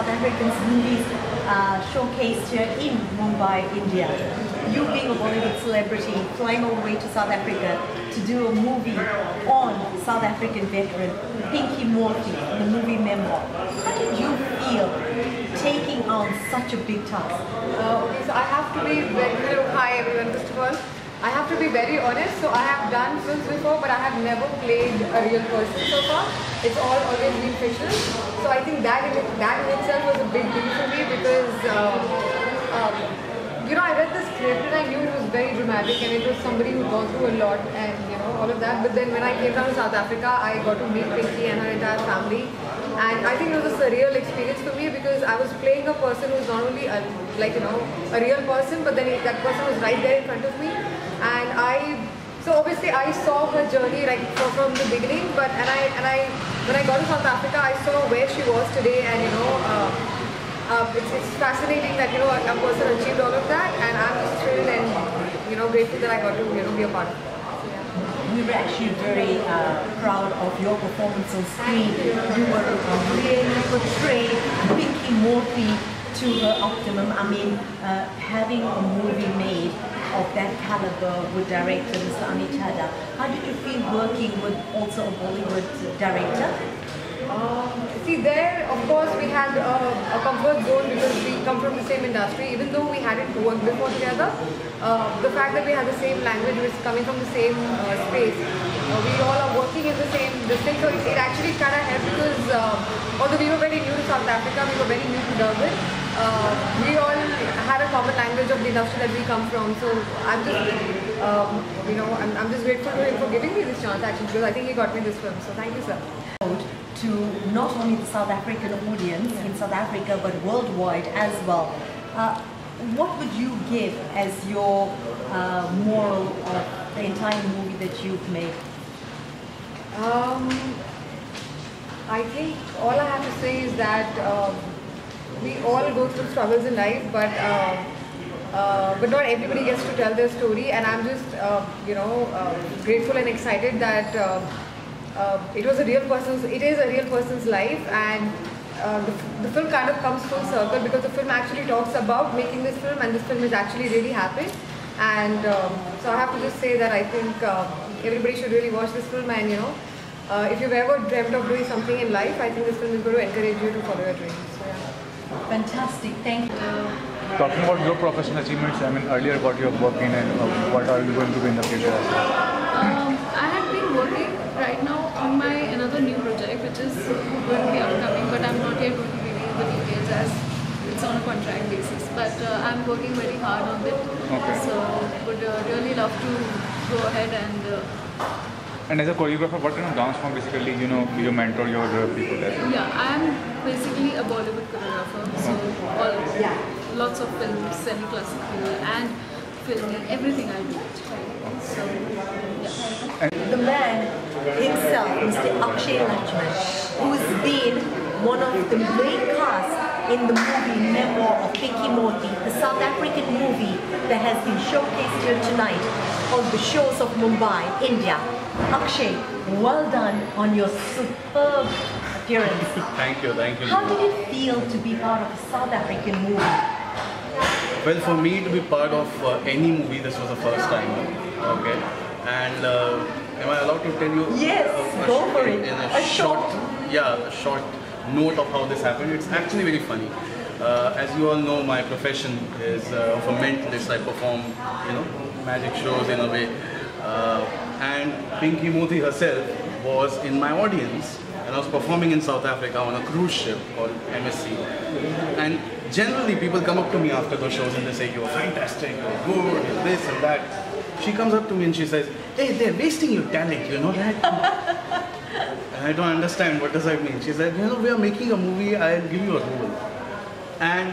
South African movies showcased here in Mumbai, India. You being a Bollywood celebrity, flying all the way to South Africa to do a movie on South African veteran Pinky Mothie, the movie Memoir. How did you feel taking on such a big task? Okay, so I have to be very, hi everyone, first of all. I have to be very honest, so I have done films before, but I have never played a real person so far. It's all always been fictional. So I think that in itself was a big deal for me because, you know, I read the script and I knew it was very dramatic and it was somebody who'd gone through a lot and, you know, all of that. But then when I came down to South Africa, I got to meet Pinky and her entire family. And I think it was a surreal experience for me because I was playing a person who's not only a real person, but then that person was right there in front of me. And so obviously I saw her journey like from the beginning. But when I got to South Africa, I saw where she was today, and you know, it's fascinating that, you know, a person achieved all of that, and I'm just thrilled and, you know, grateful that I got to, you know, be a part of it. We were actually very proud of your performance on screen. You were really portrayed Pinky Mothie to her optimum. I mean, having a movie made of that caliber with director Mr. Amit Chheda, how did you feel working with also a Bollywood director? See, there, of course, we had a comfort zone because we come from the same industry. Even though we hadn't worked before together, the fact that we had the same language, was coming from the same space, we all are working in the same thing. So it actually kind of helped because although we were very new to South Africa, we were very new to Durban, we all had a common language of the industry that we come from. So I'm just, you know, I'm just grateful to him for giving me this chance actually, because I think he got me this film. So thank you, sir. To not only the South African audience in South Africa but worldwide as well. What would you give as your moral of the entire movie that you've made? I think all I have to say is that we all go through struggles in life, but not everybody gets to tell their story, and I'm just you know, grateful and excited that it is a real person's life, and the film kind of comes full circle because the film actually talks about making this film, and this film has actually really happened. And so I have to just say that I think everybody should really watch this film, and you know, if you've ever dreamt of doing something in life, I think this film is going to encourage you to follow your dreams. So, yeah. Fantastic, thank you. Talking about your professional achievements, I mean earlier what you have worked in and what are you going to do in the future as well? I have been working right now on my another new project which is going to be upcoming, but I'm not yet going to reveal the details as it's on a contract basis. But I'm working very hard on it. Okay. So would really love to go ahead and. And as a choreographer, what kind of dance form basically, you know, you mentor your people as well? Yeah, I am basically a Bollywood choreographer. So lots of films, semi-classical and filming, everything I do. So, yeah. The man himself, Mr. Akshay Lakshman, who's been one of the main cast in the movie Memoir of Pinky Mothie, the South African movie that has been showcased here tonight on the shores of Mumbai, India. Akshay, well done on your superb appearance. Thank you, thank you. How did it feel to be part of a South African movie? Well, for me to be part of any movie, this was the first time. Okay, and am I allowed to tell you? Yes, go for it. In a short note of how this happened. It's actually very funny. As you all know, my profession is of a mentalist. I perform, you know, magic shows in a way. And Pinky Mothie herself was in my audience, and I was performing in South Africa on a cruise ship called MSC. And generally people come up to me after those shows and they say, "You're fantastic, you're good, you're this and that." She comes up to me and she says, "Hey, they're wasting your talent, you know that?" And I don't understand, what does that mean? She said, "You know, we are making a movie, I'll give you a role." And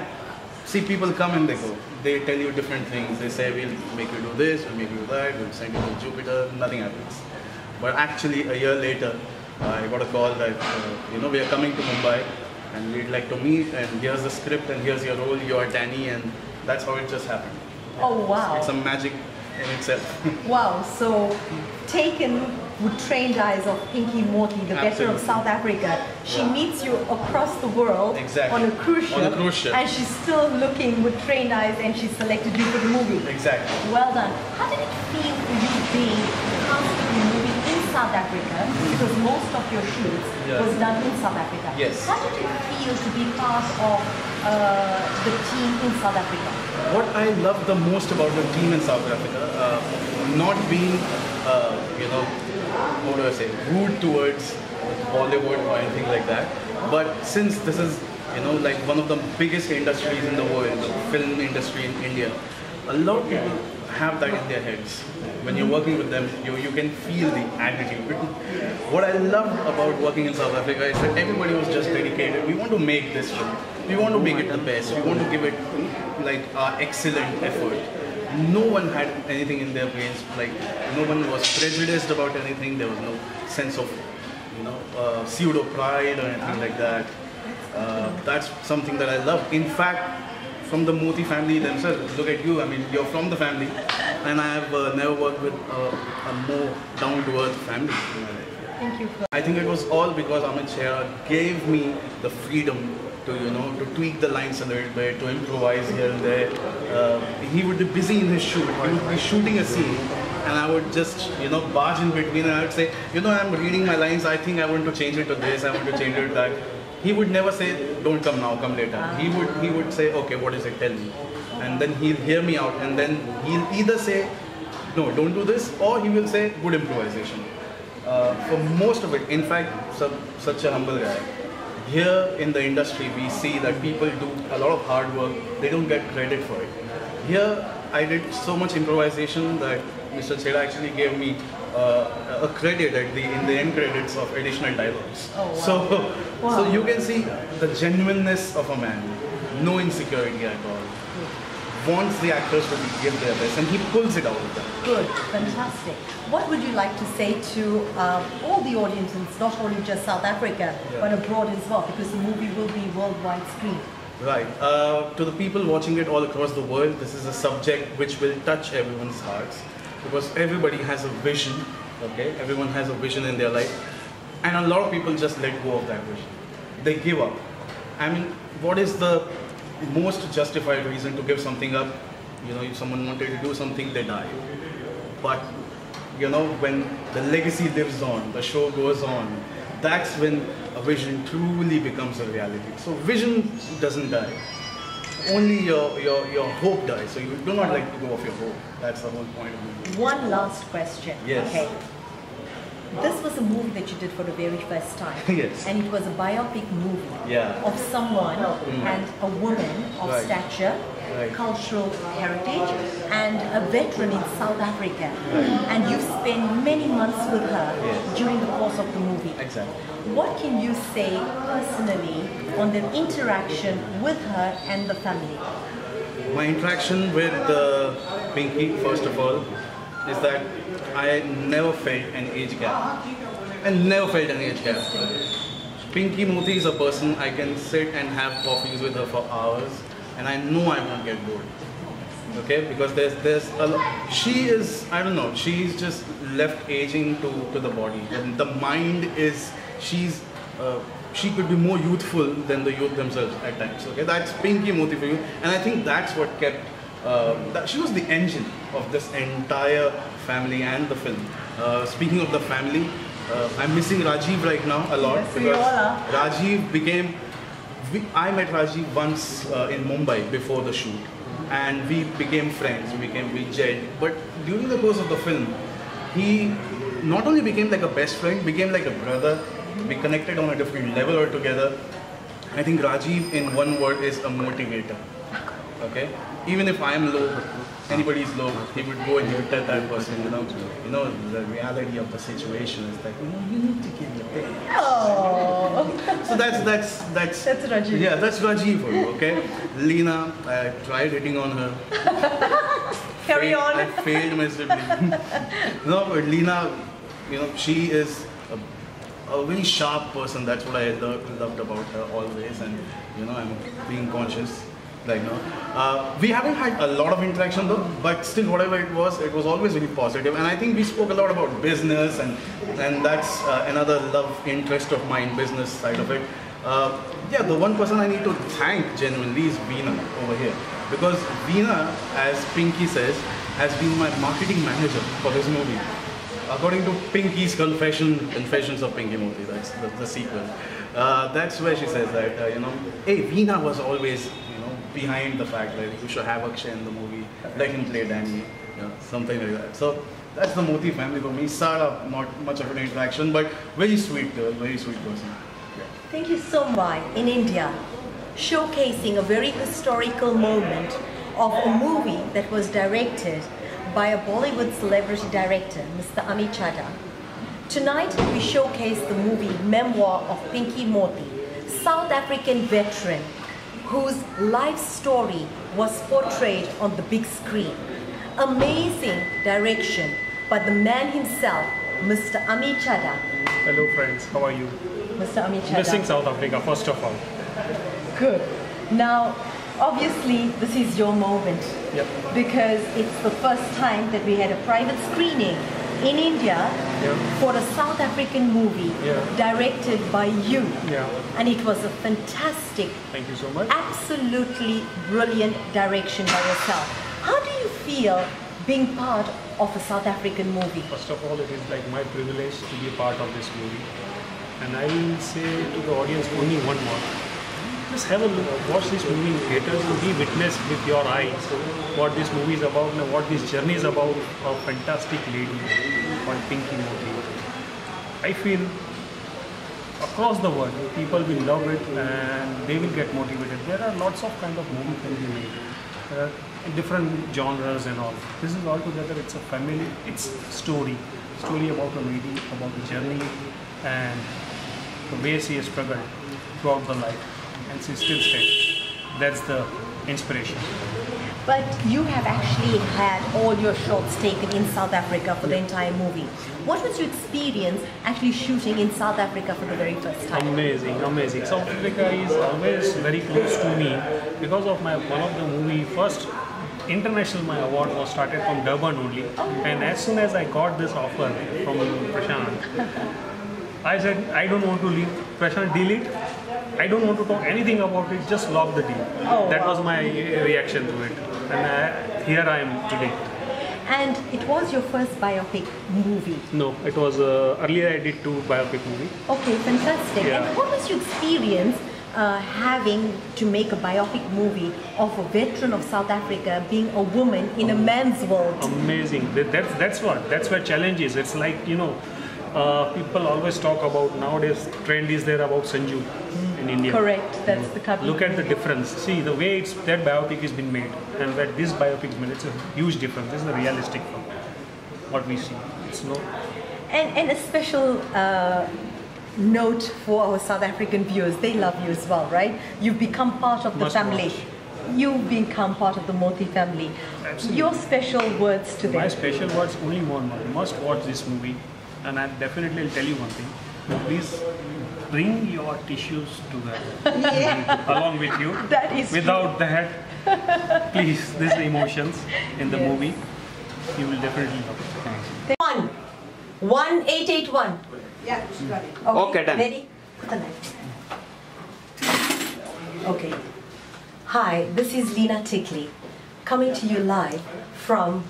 see, people come and they go. They tell you different things. They say, "We'll make you do this, we'll make you do that, we'll send you to Jupiter." Nothing happens. But actually, a year later, I got a call that, you know, we are coming to Mumbai and we'd like to meet, and here's the script and here's your role, you're Danny, and that's how it just happened. Oh wow. It's a magic in itself. Wow, so taken with trained eyes of Pinky Mothie, the veteran of Absolutely. South Africa, she meets you across the world Exactly. on a cruise ship, On a cruise ship. and she's still looking with trained eyes, and she selected you for the movie. Exactly. Well done. How did it feel for you being cast in the movie in South Africa? Because most of your shoots was done in South Africa. Yes. How did it feel to be part of the team in South Africa? What I love the most about the team in South Africa, not being, you know, how do I say, rude towards Bollywood or anything like that, but since this is, you know, like one of the biggest industries in the world, the film industry in India, a lot of people have that in their heads. When you're working with them, you can feel the attitude. What I love about working in South Africa is that everybody was just dedicated. We want to make this film. We want to make it the best. We want to give it like our excellent effort. No one had anything in their brains, like no one was prejudiced about anything. There was no sense of, you know, pseudo pride or anything like that. That's something that I love. In fact, from the Mothie family themselves, look at you, I mean, you're from the family, and I have never worked with a more down-to-earth family. Thank you. I think it was all because Amit Chheda gave me the freedom to, you know, to tweak the lines a little bit, to improvise here and there. He would be busy in his shoot. He would be shooting a scene, and I would just, you know, barge in between, and I would say, you know, I'm reading my lines, I think I want to change it to this, I want to change it to that. He would never say, don't come now, come later. He would say, okay, what is it, tell me. And then he'll hear me out, and then he'll either say, no, don't do this, or he will say, good improvisation. For most of it, in fact, such a humble guy. Here in the industry, we see that people do a lot of hard work, they don't get credit for it. Here, I did so much improvisation that Mr. Chheda actually gave me a credit in the end credits of additional dialogues. Oh, wow. So you can see the genuineness of a man, no insecurity at all. Wants the actors to give their best, and he pulls it out of them. Good, fantastic. What would you like to say to all the audiences, not only just South Africa, but abroad as well, because the movie will be worldwide screen? Right. To the people watching it all across the world, this is a subject which will touch everyone's hearts, because everybody has a vision, okay? Everyone has a vision in their life, and a lot of people just let go of that vision. They give up. I mean, what is the most justified reason to give something up? You know, if someone wanted to do something, they die. But, you know, when the legacy lives on, the show goes on, that's when a vision truly becomes a reality. So vision doesn't die. Only your hope dies. So you do not let go of your hope. That's the whole point of the movie. One last question. Yes. Okay. This was a movie that you did for the very first time. Yes. And it was a biopic movie of someone and a woman of stature, cultural heritage, and a veteran in South Africa. And you spent many months with her during the course of the movie. Exactly. What can you say personally on the interaction with her and the family? My interaction with Pinky, first of all, is that I never felt an age gap. I never felt an age gap. Pinky Mothie is a person I can sit and have coffees with her for hours, and I know I won't get bored. Okay, because there's a lot. She is, I don't know, she's just left aging to the body. And the mind is, she could be more youthful than the youth themselves at times. Okay, that's Pinky Mothie for you, and I think that's what kept. She was the engine of this entire family and the film. Speaking of the family, I'm missing Rajiv right now a lot, because Rajiv became. I met Rajiv once in Mumbai before the shoot, and we became friends. We gelled. But during the course of the film, he not only became like a best friend, became like a brother. We connected on a different level altogether. I think Rajiv, in one word, is a motivator. Okay, even if I am low, anybody is low, he would go and he would tell that person, you know, the reality of the situation is that, you know, you need to give your best. Oh. So that's Rajiv. Yeah, that's Rajiv for you. Okay, Leena, I tried hitting on her. Carry on. I failed miserably. No, but Leena, you know, she is a very sharp person. That's what I loved about her always, and you know, I'm being conscious. right now. We haven't had a lot of interaction though, but still whatever it was always really positive. And I think we spoke a lot about business, and that's another love interest of mine, business side of it. Yeah, the one person I need to thank genuinely is Veena over here, because Veena, as Pinky says, has been my marketing manager for this movie. According to Pinky's Confessions of Pinky Mothie, that's the sequel. That's where she says that, hey, Veena was always, behind the fact that you should have Akshay in the movie, let him play Danny, something like that. So that's the Mothie family for me. Sara, not much of an interaction, but very sweet girl, very sweet person. Yeah. Thank you so much. In India, showcasing a very historical moment of a movie that was directed by a Bollywood celebrity director, Mr. Amit Chheda. Tonight, we showcase the movie Memoir of Pinky Mothie, South African veteran whose life story was portrayed on the big screen. Amazing direction by the man himself, Mr. Amit Chheda. Hello friends, how are you? Mr. Amit Chheda. Missing South Africa, first of all. Good. Now, obviously, this is your moment. Yep. Because it's the first time that we had a private screening in India for a South African movie directed by you. Yeah. And it was a fantastic, thank you so much, absolutely brilliant direction by yourself. How do you feel being part of a South African movie? First of all, it is like my privilege to be a part of this movie. And I will say to the audience only one more. Just have a look, watch this movie in theaters and be witness with your eyes what this movie is about and what this journey is about. A fantastic lady called Pinky Mothie. I feel across the world people will love it and they will get motivated. There are lots of kind of movies can be made in different genres and all. This is all together, it's a family, it's story about a lady, about the journey and the way she has struggled throughout the life. And she still stays. That's the inspiration. But you have actually had all your shots taken in South Africa for the entire movie. What was your experience actually shooting in South Africa for the very first time? Amazing, amazing. South Africa is always very close to me because of one of the movie. First international my award was started from Durban only. And as soon as I got this offer from Prashant, I said, I don't want to leave. Prashant, delete. I don't want to talk anything about it, just lock the deal. That was my reaction to it. And here I am today. And it was your first biopic movie? No, it was, earlier I did 2 biopic movies. Okay, fantastic. Yeah. And what was your experience having to make a biopic movie of a veteran of South Africa being a woman in a man's world? Amazing. That's where challenge is. It's like, people always talk about, nowadays trend is there about Sanju in India. Correct, that's the couple. Look at the difference. See the way that biopic has been made and that this biopic is made, it's a huge difference. This is a realistic from what we see. It's no. And a special note for our South African viewers, they love you as well, right? You've become part of the family. You've become part of the Mothie family. Absolutely. Your special words to them. My special words, only one more. You must watch this movie. And I definitely will tell you one thing. Please bring your tissues together along with you. That is without true. That, please, these emotions in the movie, you will definitely love it. Thanks. 1881. Yeah, got it. Okay, done. Ready? Put the knife. Okay. Hi, this is Leena Tikli, coming to you live from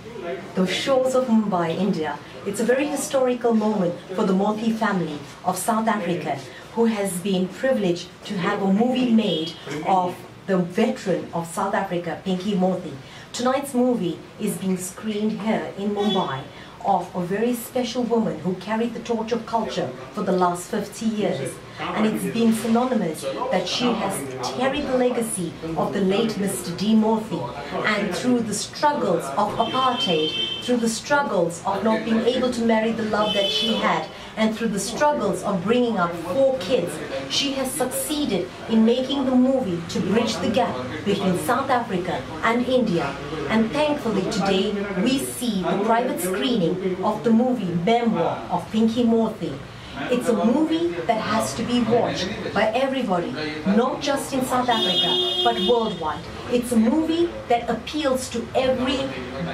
the shores of Mumbai, India. It's a very historical moment for the Mothie family of South Africa, who has been privileged to have a movie made of the veteran of South Africa, Pinky Mothie. Tonight's movie is being screened here in Mumbai of a very special woman who carried the torch of culture for the last 50 years. And it's been synonymous that she has carried the legacy of the late Mr. D. Mothie. And through the struggles of apartheid, through the struggles of not being able to marry the love that she had, and through the struggles of bringing up 4 kids, she has succeeded in making the movie to bridge the gap between South Africa and India. And thankfully today we see the private screening of the movie Memoir of Pinky Mothie. It's a movie that has to be watched by everybody, not just in South Africa, but worldwide. It's a movie that appeals to every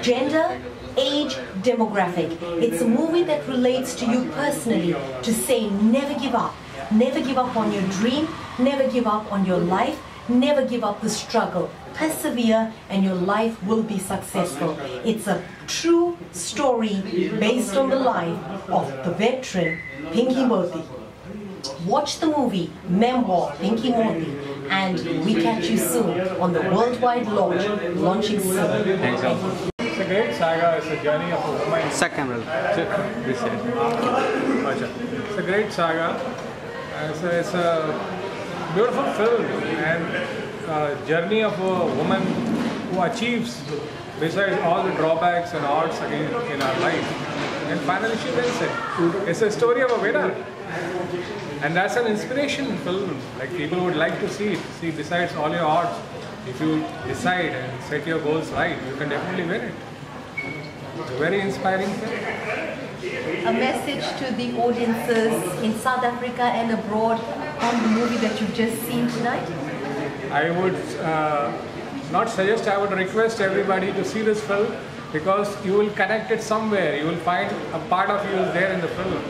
gender, age, demographic. It's a movie that relates to you personally, to say never give up. Never give up on your dream, never give up on your life, never give up the struggle. Persevere and your life will be successful. It's a true story based on the life of the veteran Pinky Mothie. Watch the movie MEMOIR Pinky Mothie, and we catch you soon on the worldwide launch, launching soon. Thanks. It's a great saga. It's a journey of a woman. This side. It's a great saga. It's a beautiful film and journey of a woman who achieves, besides all the drawbacks and odds in our life, and finally she wins it. It's a story of a winner, and that's an inspiration film. Like, people would like to see it. See, besides all your odds, if you decide and set your goals right, you can definitely win it. It's a very inspiring film. A message to the audiences in South Africa and abroad on the movie that you've just seen tonight? I would not suggest, I would request everybody to see this film, because you will connect it somewhere. You will find a part of you is there in the film.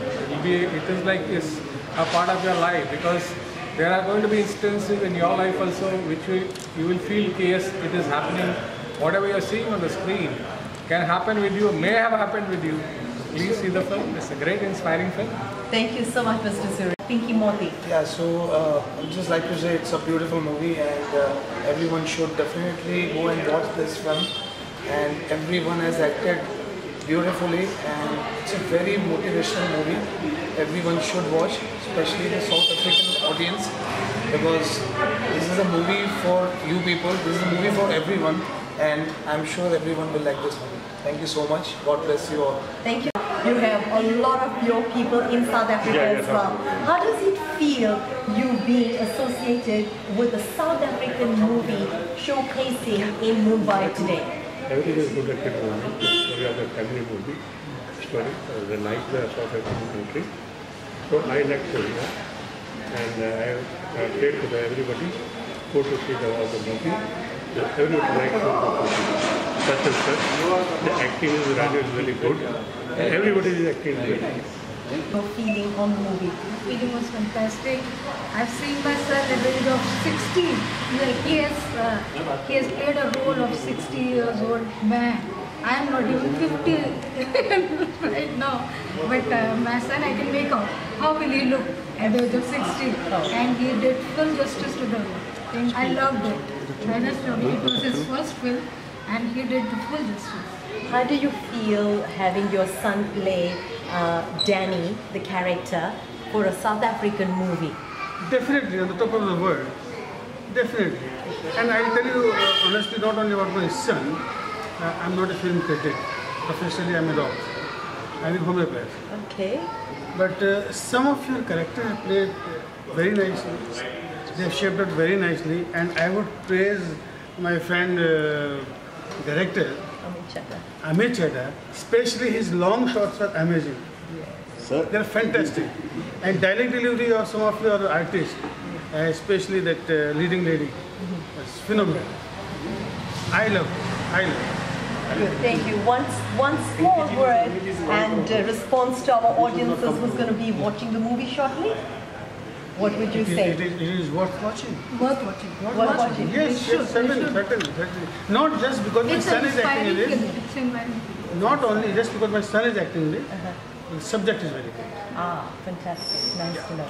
It is like it's a part of your life, because there are going to be instances in your life also which you will feel, yes, it is happening. Whatever you are seeing on the screen can happen with you, may have happened with you. Please see the film. It's a great, inspiring film. Thank you so much, Mr. Suri. Pinky Mothie. Yeah, so I'd just like to say it's a beautiful movie, and everyone should definitely go and watch this film. And everyone has acted beautifully, and it's a very motivational movie. Everyone should watch, especially the South African audience, because this is a movie for you people. This is a movie for everyone, and I'm sure everyone will like this movie. Thank you so much. God bless you all. Thank you. You have a lot of your people in South Africa as well. How does it feel, you being associated with a South African movie showcasing in Mumbai today? Everything is good at the moment. The story of the family movie, story, the like the South African country. So I like Korea, and I have played to everybody go to see all the movie. Everybody likes to go to see such and such. The acting is really good. Everybody is acting really good. Your feeling on the movie? The feeling was fantastic. I've seen my son at the age of 16. He has played a role of 60 years old man. I am not even 50 right now. But my son, I can make out how will he look at the age of 60. And he did full justice to the role. I loved it. It was his first film, and he did the full justice. How do you feel having your son play Danny, the character, for a South African movie? Definitely, on the top of the world. Definitely. And I'll tell you honestly, not only about my son, I'm not a film critic. Professionally, I'm a doctor. I'm a homeopath. Okay. But some of your characters have played very nicely. They have shaped up very nicely, and I would praise my friend director, Amit Chheda. Especially his long shots are amazing. Yes. They're fantastic. And dialect delivery of some of your artists, especially that leading lady, it's phenomenal. I love it. I love it. Good, thank you. One small word and response to our audiences who's going to be watching the movie shortly. What would you say? It is worth watching. Worth watching. Worth watching. Yes, certainly. Not just because my son is acting in it. Not only just because my son is acting in it. The subject is very good. Ah, fantastic. Nice to know.